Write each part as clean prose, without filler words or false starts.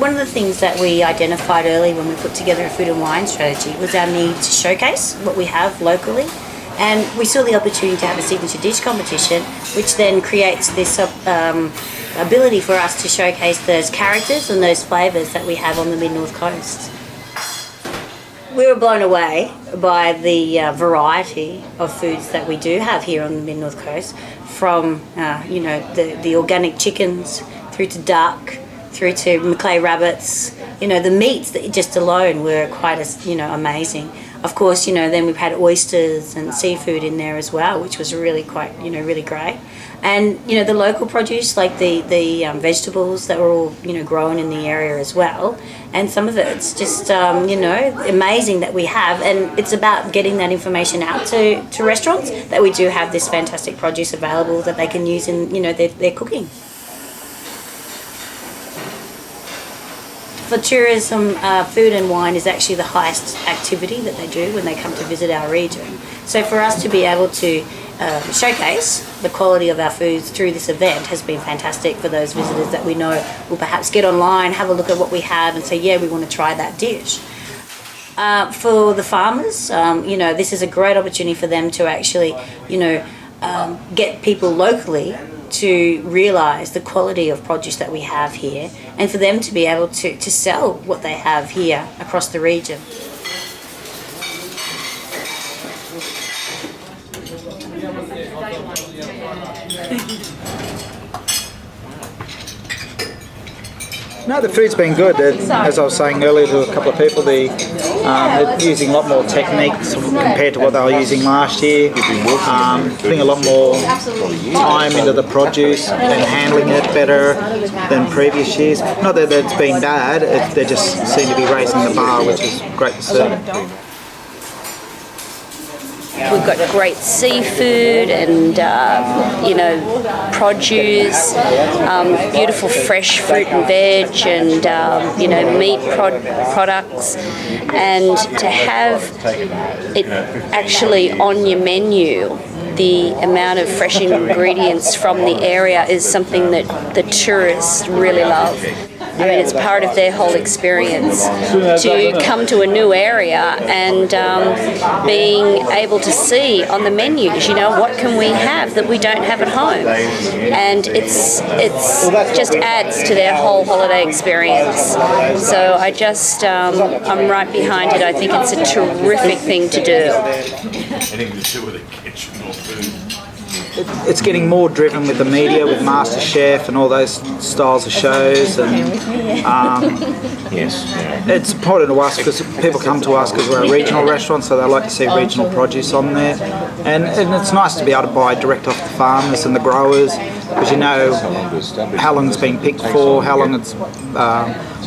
one of the things that we identified early when we put together a food and wine strategy was our need to showcase what we have locally. And we saw the opportunity to have a signature dish competition, which then creates this ability for us to showcase those characters and those flavours that we have on the Mid-North Coast. We were blown away by the variety of foods that we do have here on the Mid-North Coast, from the organic chickens through to duck, through to Maclay rabbits. The meats that just alone were quite amazing. Of course, then we've had oysters and seafood in there as well, which was really quite, really great. And, the local produce, like the vegetables that were all, grown in the area as well. And some of it's just, amazing that we have. And it's about getting that information out to restaurants, that we do have this fantastic produce available that they can use in, their cooking. For tourism, food and wine is actually the highest activity that they do when they come to visit our region. So for us to be able to showcase the quality of our foods through this event has been fantastic for those visitors that we know will perhaps get online, have a look at what we have and say, yeah, we want to try that dish. For the farmers, this is a great opportunity for them to actually, get people locally to realise the quality of produce that we have here, and for them to be able to sell what they have here across the region. No, the food's been good. As I was saying earlier to a couple of people, they're using a lot more techniques compared to what they were using last year. Putting a lot more time into the produce and handling it better than previous years. Not that it's been bad, they just seem to be raising the bar, which is great to see. We've got great seafood and, produce, beautiful fresh fruit and veg and, meat products. And to have it actually on your menu, the amount of fresh ingredients from the area is something that the tourists really love. I mean, it's part of their whole experience to come to a new area and being able to see on the menus, what can we have that we don't have at home, and it's just adds to their whole holiday experience. So I'm right behind it. I think it's a terrific thing to do. Anything to do with the kitchen or food. It's getting more driven with the media, with MasterChef and all those styles of shows, and it's important to us because people come to us because we're a regional restaurant, so they like to see regional produce on there, and it's nice to be able to buy direct off the farmers and the growers, because how long it's been picked for, how long it's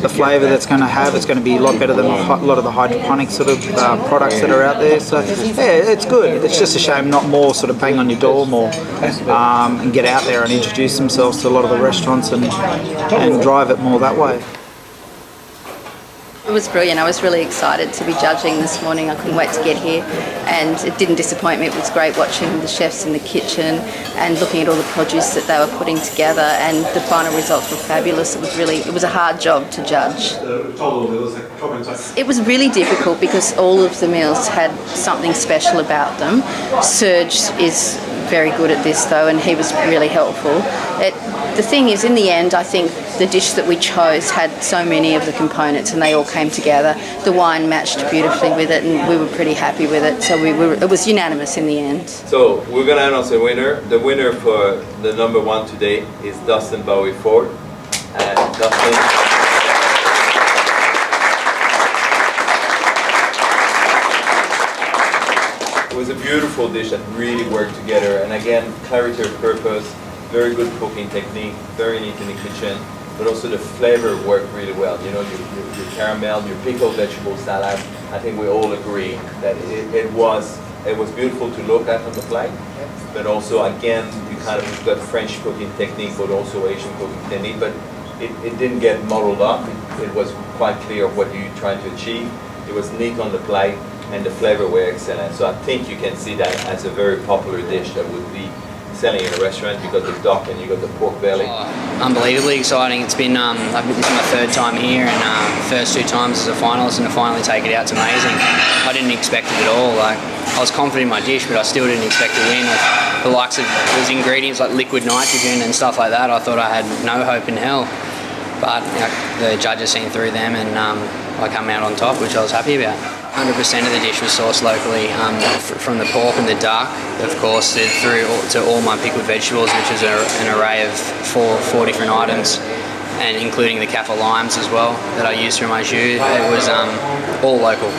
the flavour that's going to have. It's going to be a lot better than a lot of the hydroponic sort of products that are out there. So yeah, it's good. It's just a shame not more sort of bang on your door more and get out there and introduce themselves to a lot of the restaurants and drive it more that way. It was brilliant. I was really excited to be judging this morning. I couldn't wait to get here, and it didn't disappoint me. It was great watching the chefs in the kitchen and looking at all the produce that they were putting together, and the final results were fabulous. It was a hard job to judge. It was really difficult because all of the meals had something special about them. Serge is very good at this though, and he was really helpful. The thing is, in the end, I think the dish that we chose had so many of the components and they all came together. The wine matched beautifully with it and we were pretty happy with it, so it was unanimous in the end. So we're going to announce a winner. The winner for the number one today is Dustin Bowie-Ford. And Dustin... It was a beautiful dish that really worked together, and again, clarity of purpose, very good cooking technique, very neat in the kitchen, but also the flavor worked really well. Your caramel, your pickled vegetable salad, I think we all agree that it was beautiful to look at on the plate, but also again, you kind of got French cooking technique, but also Asian cooking technique, but it didn't get muddled up. It was quite clear what you're trying to achieve. It was neat on the plate, and the flavor were excellent. So I think you can see that as a very popular dish that would be selling in a restaurant. You got the duck and you got the pork belly. Unbelievably exciting. It's been this is my third time here, and first 2 times as a finalist, and to finally take it out, it's amazing. I didn't expect it at all. Like, I was confident in my dish, but I still didn't expect to win. With the likes of those ingredients like liquid nitrogen and stuff like that, I thought I had no hope in hell. But the judges seen through them, and I come out on top, which I was happy about. 100% of the dish was sourced locally, from the pork and the duck, of course, through to all my pickled vegetables, which is an array of four different items, and including the kaffir limes as well that I used through my jus. It was all local.